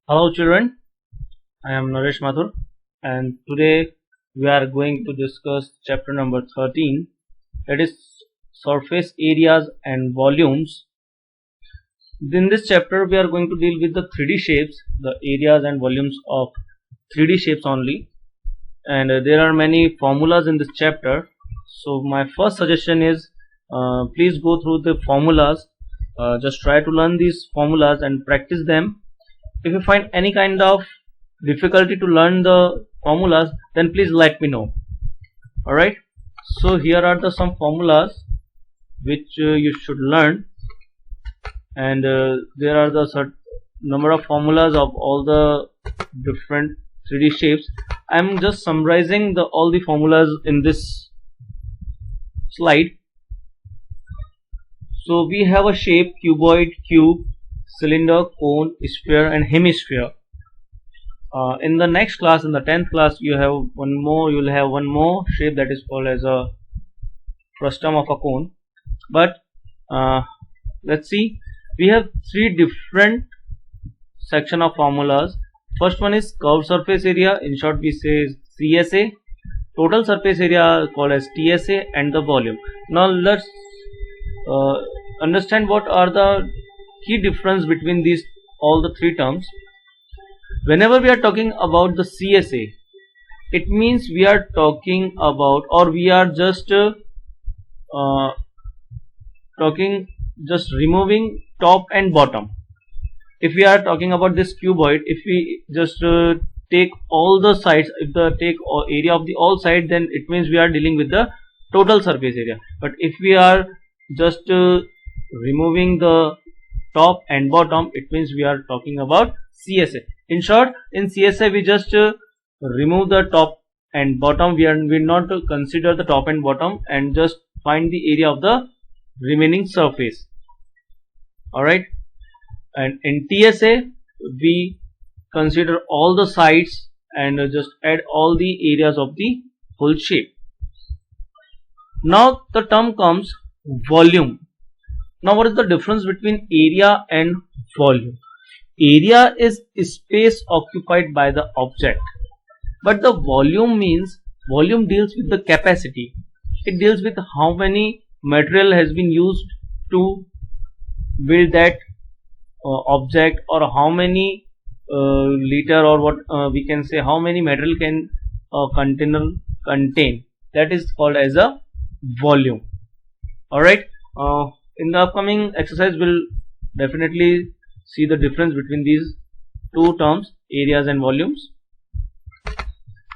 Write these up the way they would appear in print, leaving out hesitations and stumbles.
Hello children, I am Naresh Mathur and today we are going to discuss chapter number 13, that is surface areas and volumes. In this chapter we are going to deal with the 3D shapes, the areas and volumes of 3D shapes only, and there are many formulas in this chapter. So my first suggestion is please go through the formulas, just try to learn these formulas and practice them. If you find any kind of difficulty to learn the formulas, then please let me know. Alright, so here are the some formulas which you should learn, and there are the certain number of formulas of all the different 3D shapes. I am just summarizing all the formulas in this slide. So we have a shape: cuboid, cube, cylinder, cone, sphere and hemisphere. In the next class, in the 10th class, you will have one more shape that is called as a frustum of a cone. But let's see, we have three different section of formulas. First one is curved surface area, in short we say CSA, total surface area called as TSA, and the volume. Now let's understand what are the key difference between these all the three terms. Whenever we are talking about the CSA, it means we are talking about, or we are just removing top and bottom. If we are talking about this cuboid, if we just take all the sides, if the take area of the all side, then it means we are dealing with the total surface area. But if we are just removing the top and bottom, it means we are talking about CSA. In short, in CSA we just remove the top and bottom. We will not consider the top and bottom and just find the area of the remaining surface. Alright, and in TSA we consider all the sides and just add all the areas of the whole shape. Now the term comes volume. Now what is the difference between area and volume? Area is space occupied by the object, but the volume deals with the capacity. It deals with how many material has been used to build that object, or how many liter, or what we can say how many material can a container contain. That is called as a volume. Alright, in the upcoming exercise we'll definitely see the difference between these two terms, areas and volumes.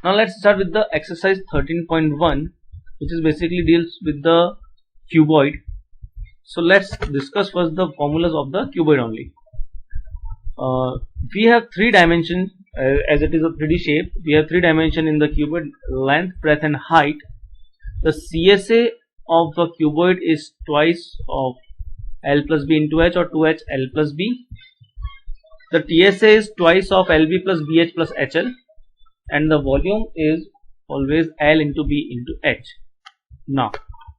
Now let's start with the exercise 13.1, which is basically deals with the cuboid. So let's discuss first the formulas of the cuboid only. We have three dimensions, as it is a 3D shape. We have three dimensions in the cuboid: length, breadth and height. The CSA of the cuboid is twice of L plus B into H, or 2H L plus B. The TSA is twice of LB plus BH plus HL, and the volume is always L into B into H. Now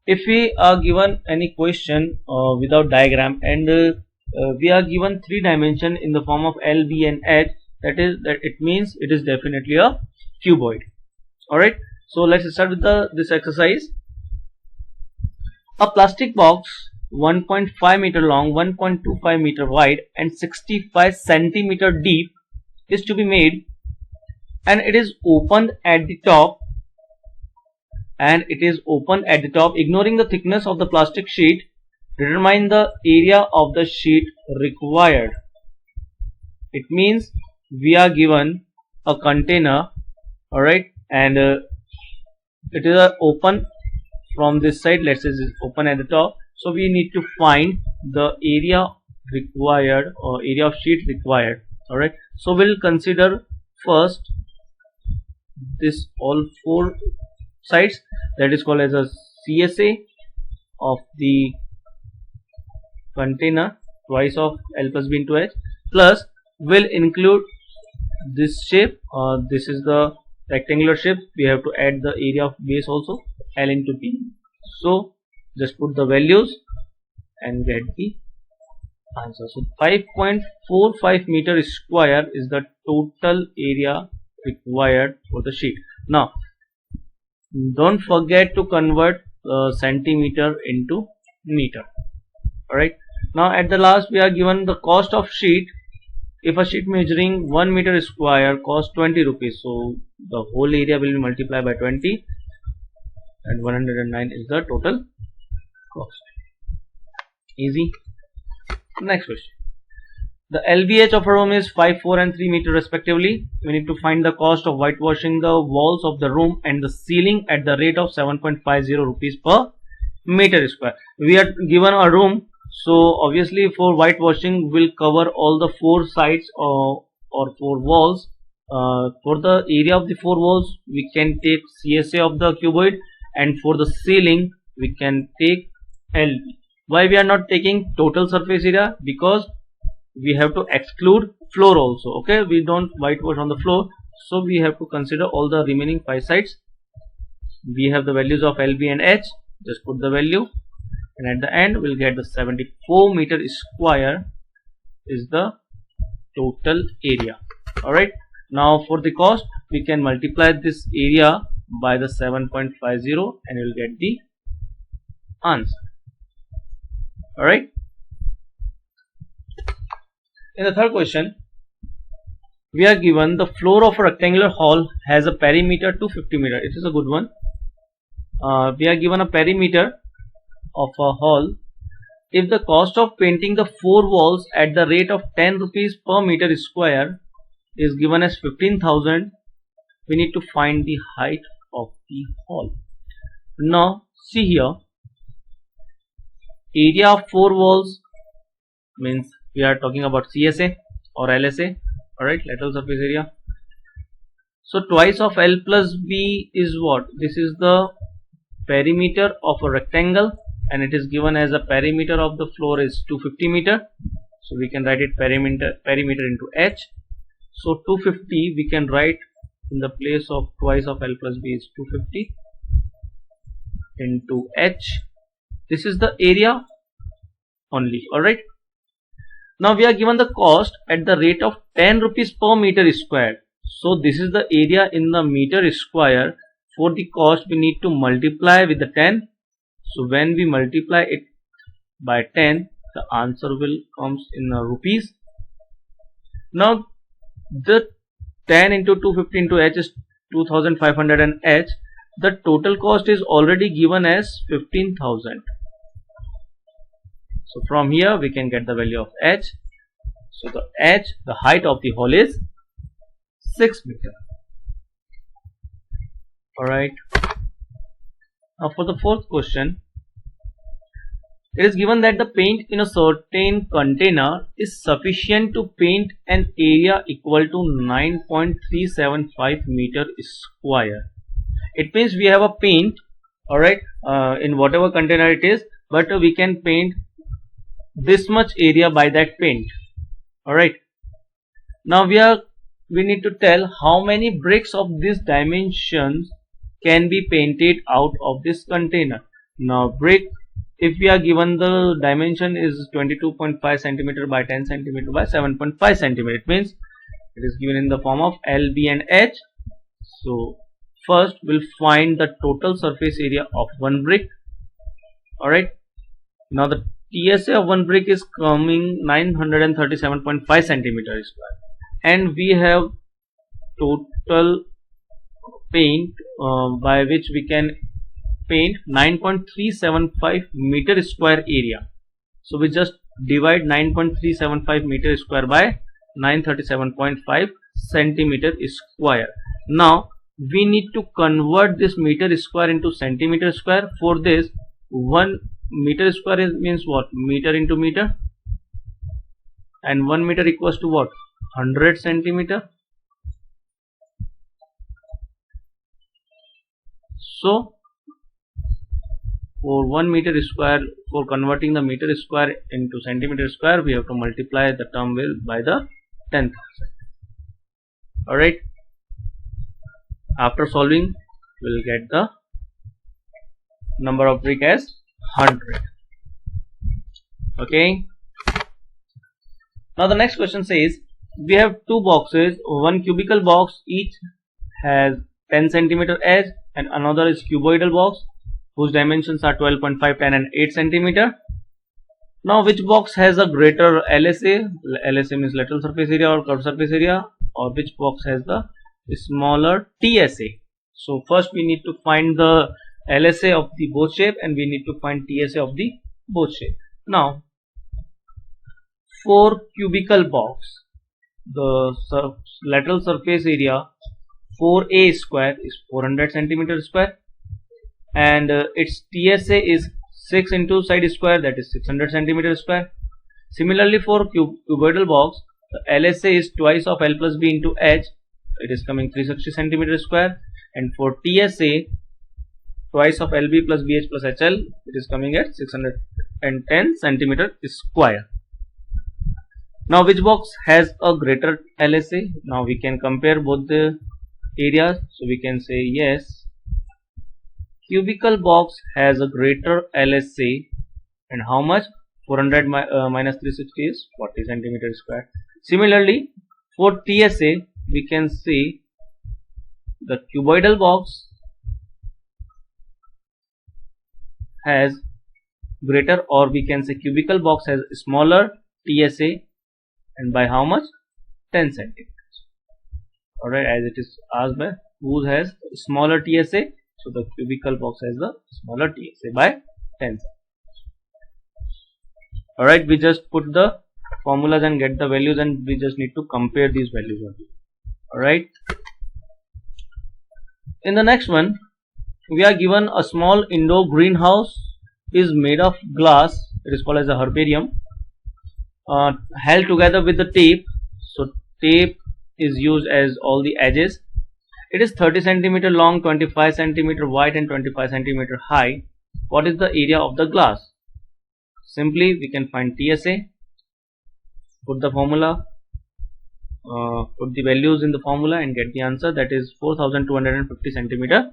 if we are given any question without diagram, and we are given three dimension in the form of L, B and H, that it means it is definitely a cuboid. Alright, so let's start with this exercise. A plastic box 1.5 meter long, 1.25 meter wide and 65 centimeter deep is to be made, and it is opened at the top, ignoring the thickness of the plastic sheet. Determine the area of the sheet required. It means we are given a container, alright, and it is open from this side. Let's say it's open at the top, so we need to find the area required, or area of sheet required. Alright, so we'll consider first this all four sides, that is called as a CSA of the container, twice of L plus B into H, plus will include this shape. This is the rectangular shape. We have to add the area of base also, L into B. So just put the values and get the answer. So 5.45 meter square is the total area required for the sheet. Now don't forget to convert centimeter into meter. Alright, now at the last we are given the cost of sheet. If a sheet measuring 1 meter square costs 20 rupees, so the whole area will be multiplied by 20 and 109 is the total cost. Easy. Next question. The LVH of a room is 5, 4 and 3 meter respectively. We need to find the cost of whitewashing the walls of the room and the ceiling at the rate of 7.50 rupees per meter square. We are given a room, so obviously for whitewashing we'll cover all the 4 sides or 4 walls. For the area of the 4 walls we can take CSA of the cuboid, and for the ceiling we can take LV. Why we are not taking total surface area? Because we have to exclude floor also. Okay, we don't whitewash on the floor, so we have to consider all the remaining 5 sides. We have the values of LV and H. Just put the value, and at the end we'll get the 74 meter square is the total area. Alright, now for the cost we can multiply this area by the 7.50 and you'll get the answer. Alright, in the third question we are given the floor of a rectangular hall has a perimeter 250 meter. It is a good one. We are given a perimeter of a hall. If the cost of painting the 4 walls at the rate of 10 rupees per meter square is given as 15,000, we need to find the height of the hall. Now see here, area of 4 walls means we are talking about CSA or LSA. Alright, lateral surface area. So twice of L plus B is what? This is the perimeter of a rectangle, and it is given as a perimeter of the floor is 250 meter. So we can write it perimeter into H. So 250 we can write in the place of twice of L plus B is 250 into H. This is the area only. Alright, now we are given the cost at the rate of 10 rupees per meter square. So this is the area in the meter square. For the cost we need to multiply with the 10. So when we multiply it by 10, the answer will comes in rupees. Now the 10 into 250 into H is 2500 and H. The total cost is already given as 15,000. So from here we can get the value of H. So the H, the height of the hall is 6 meter. Alright, now for the fourth question, it is given that the paint in a certain container is sufficient to paint an area equal to 9.375 meter square. It means we have a paint, alright, in whatever container it is, but we can paint this much area by that paint. Alright, now we need to tell how many bricks of these dimensions can be painted out of this container. Now brick, if we are given the dimension is 22.5 centimeter by 10 centimeter by 7.5 centimeter, it means it is given in the form of L, B and H. So first we'll find the total surface area of one brick. Alright, now the TSA of one brick is coming 937.5 centimeter square, and we have total paint by which we can paint 9.375 meter square area. So we just divide 9.375 meter square by 937.5 centimeter square. Now we need to convert this meter square into centimeter square. For this, 1 meter square is means what? Meter into meter, and 1 meter equals to what? 100 centimeter. So for 1 meter square, for converting the meter square into centimeter square, we have to multiply the term by the 10,000. Alright, after solving we will get the number of brick as 100. Okay, Now the next question says we have two boxes, one cubical box, each has 10 centimeter edge, and another is cuboidal box whose dimensions are 12.5, 10 and 8 centimeter. Now which box has a greater LSA? LSA means lateral surface area or curved surface area, or which box has the smaller TSA? So first we need to find the LSA of the both shape and we need to find TSA of the both shape. Now for cubical box, the lateral surface area 4A square is 400 centimeter square, and its TSA is 6 into side square, that is 600 centimeter square. Similarly for cuboidal box, the LSA is twice of L plus B into H, it is coming 360 centimeter square, and for TSA twice of LB plus BH plus HL, it is coming at 610 centimeter square. Now which box has a greater LSA? Now we can compare both the areas, so we can say yes, cubical box has a greater LSA, and how much? 400 minus 360 is 40 centimeter square. Similarly for TSA we can see the cuboidal box has greater, or we can say cubical box has smaller TSA, and by how much? 10 centimeters. Alright, as it is asked by who has smaller TSA, so the cubical box has the smaller TSA by 10 centimeters. Alright, we just put the formulas and get the values, and we just need to compare these values only. Alright, in the next one we are given a small indoor greenhouse is made of glass, it is called as a herbarium, held together with the tape. So tape is used as all the edges. It is 30 centimeter long, 25 centimeter wide and 25 centimeter high. What is the area of the glass? Simply we can find TSA, put the formula, put the values in the formula and get the answer, that is 4250 centimeter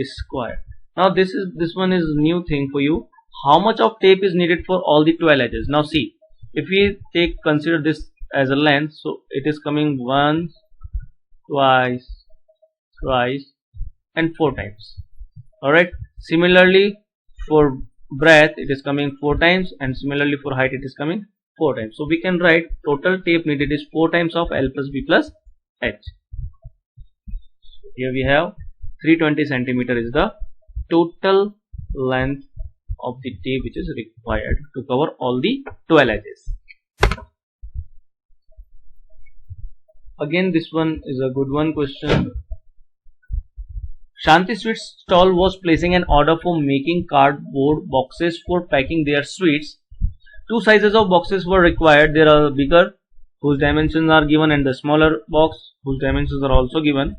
square. Now this one is new thing for you. How much of tape is needed for all the 12 edges? Now see, if we consider this as a length, so it is coming once, twice, thrice and 4 times. Alright, similarly for breadth it is coming 4 times, and similarly for height it is coming 4 times. So we can write total tape needed is 4 times of L plus B plus H. Here we have 320 centimeter is the total length of the tape which is required to cover all the 12 edges. Again this one is a good one question. Shanti Sweets stall was placing an order for making cardboard boxes for packing their sweets. 2 sizes of boxes were required. There are bigger whose dimensions are given and the smaller box whose dimensions are also given.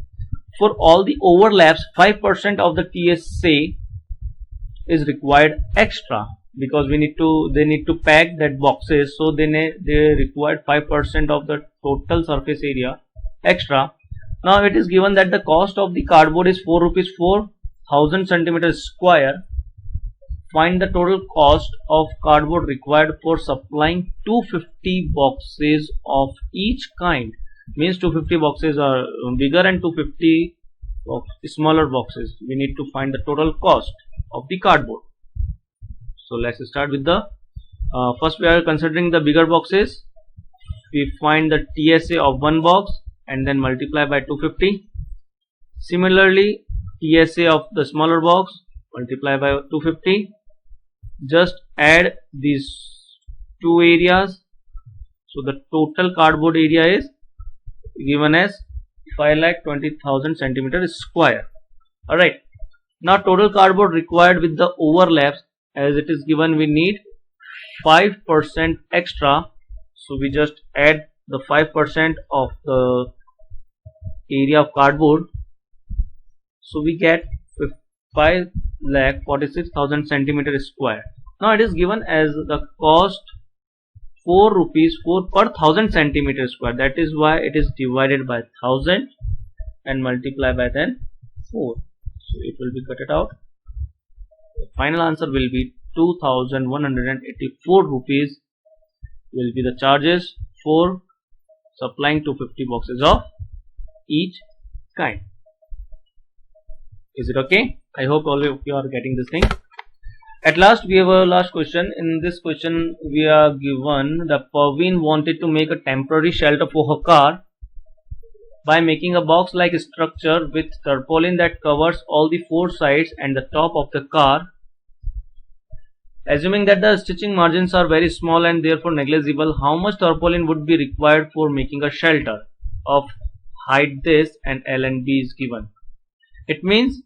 For all the overlaps, 5% of the TSA is required extra, because they need to pack that boxes, so they required 5% of the total surface area extra. Now it is given that the cost of the cardboard is 4 rupees 4,000 centimeters square. Find the total cost of cardboard required for supplying 250 boxes of each kind. Means 250 boxes are bigger and 250 smaller boxes. We need to find the total cost of the cardboard. So let's start with the first we are considering the bigger boxes. We find the TSA of one box and then multiply by 250. Similarly TSA of the smaller box, multiply by 250. Just add these two areas, so the total cardboard area is given as 5,20,000 centimeters square. Alright, now total cardboard required with the overlaps, as it is given we need 5% extra, so we just add the 5% of the area of cardboard, so we get 5,46,000 centimeters square. Now it is given as the cost 4 rupees 4 per 1000 centimeters square. That is why it is divided by 1000 and multiply by then 4. So it will be cut out. The final answer will be 2,184 rupees will be the charges for supplying 250 boxes of each kind. Is it okay? I hope all of you are getting this thing. At last, we have a last question. In this question, we are given that Parveen wanted to make a temporary shelter for her car by making a box-like structure with tarpaulin that covers all the four sides and the top of the car. Assuming that the stitching margins are very small and therefore negligible, how much tarpaulin would be required for making a shelter of height this and L and B is given. It means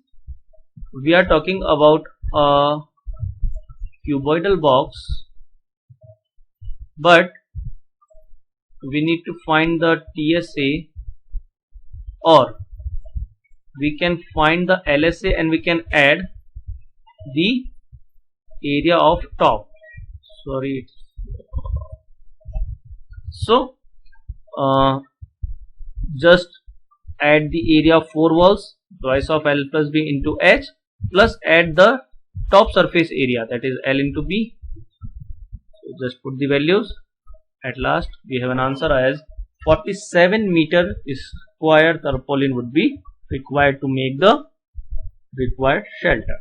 we are talking about a cuboidal box, but we need to find the TSA, or we can find the LSA and we can add the area of top. Sorry. So just add the area of four walls, twice of L plus B into H, plus add the top surface area, that is L into B. So just put the values. At last we have an answer as 47 meter square tarpaulin would be required to make the required shelter.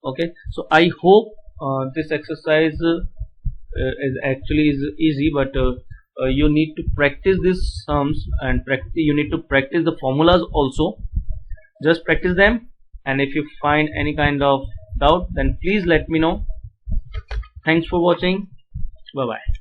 Okay, so I hope this exercise is actually easy, but you need to practice these sums and you need to practice the formulas also. Just practice them, and if you find any kind of doubt, then please let me know. Thanks for watching. Bye bye.